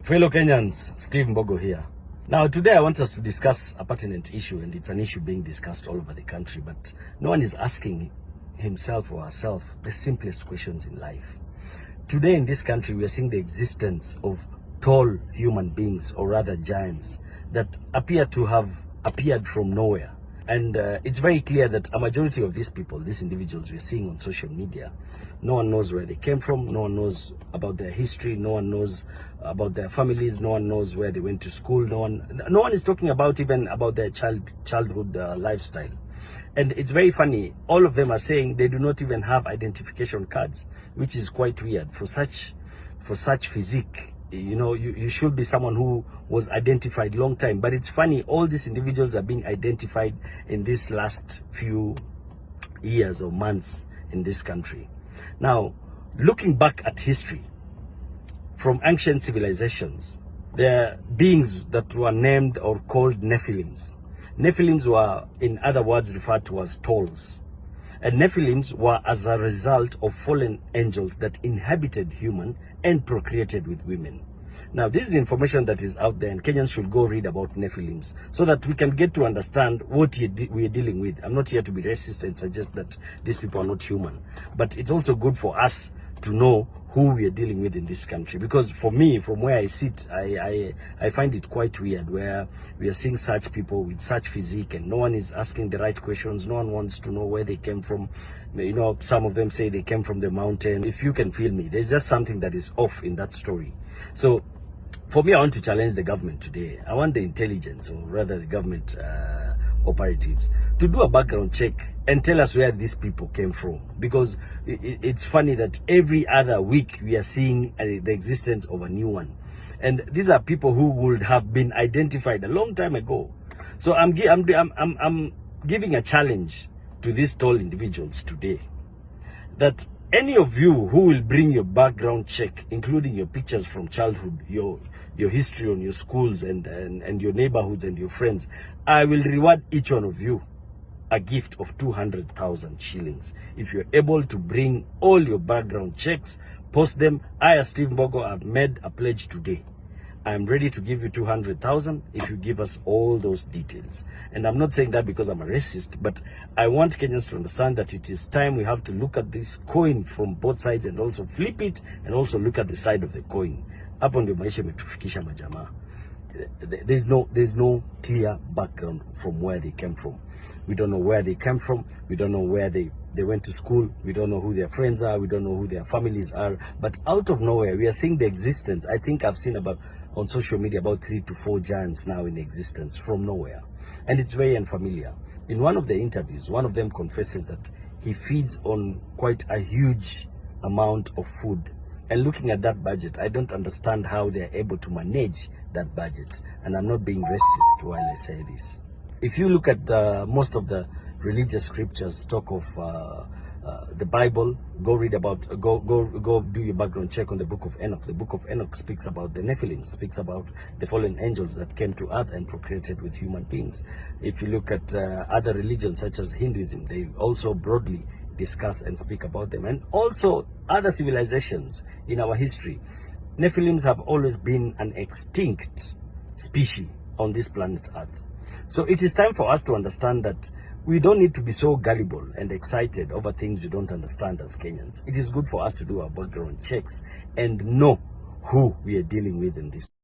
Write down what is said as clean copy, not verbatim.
Fellow Kenyans, Steve Mbogo here. Now today I want us to discuss a pertinent issue, and it's an issue being discussed all over the country, but no one is asking himself or herself the simplest questions in life. Today in this country we are seeing the existence of tall human beings, or rather giants, that appear to have appeared from nowhere. And it's very clear that a majority of these people, these individuals we're seeing on social media, no one knows where they came from, no one knows about their history, no one knows about their families, no one knows where they went to school, no one is talking about even about their childhood lifestyle. And it's very funny, all of them are saying they do not even have identification cards, which is quite weird for such physique. You know, you should be someone who was identified long time. But it's funny, all these individuals are being identified in these last few years or months in this country. Now, looking back at history, from ancient civilizations, there are beings that were named or called Nephilims. Nephilims were, in other words, referred to as trolls. And Nephilims were as a result of fallen angels that inhabited human and procreated with women. Now, this is information that is out there, and Kenyans should go read about Nephilims so that we can get to understand what we are dealing with. I'm not here to be racist and suggest that these people are not human, but it's also good for us to know who we are dealing with in this country. Because for me, from where I sit, I find it quite weird where we are seeing such people with such physique and no one is asking the right questions. No one wants to know where they came from. You know, some of them say they came from the mountain. If you can feel me, there's just something that is off in that story. So for me, I want to challenge the government today. I want the intelligence, or rather the government operatives, to do a background check and tell us where these people came from. Because it's funny that every other week we are seeing the existence of a new one, and these are people who would have been identified a long time ago. So I'm giving a challenge to these tall individuals today, that any of you who will bring your background check, including your pictures from childhood, your history on your schools and your neighborhoods and your friends, I will reward each one of you a gift of 200,000 shillings. If you're able to bring all your background checks, post them. I, as Steve Mbogo, have made a pledge today. I'm ready to give you 200,000 if you give us all those details. And I'm not saying that because I'm a racist, but I want Kenyans to understand that it is time we have to look at this coin from both sides and also flip it and also look at the side of the coin. Hapo ndio maisha imetufikisha majamaa. There's no clear background from where they came from. We don't know where they came from. We don't know where they went to school. We don't know who their friends are. We don't know who their families are. But out of nowhere, we are seeing the existence. I think I've seen on social media about 3 to 4 giants now in existence from nowhere. And it's very unfamiliar. In one of the interviews, one of them confesses that he feeds on quite a huge amount of food. And looking at that budget, I don't understand how they're able to manage that budget. And I'm not being racist while I say this. If you look at most of the religious scriptures talk of the Bible, go read about, go do your background check on the book of Enoch. The book of Enoch speaks about the Nephilim, speaks about the fallen angels that came to earth and procreated with human beings. If you look at other religions such as Hinduism, they also broadly discuss and speak about them. And also other civilizations in our history. Nephilims have always been an extinct species on this planet Earth. So it is time for us to understand that we don't need to be so gullible and excited over things we don't understand as Kenyans. It is good for us to do our background checks and know who we are dealing with in this.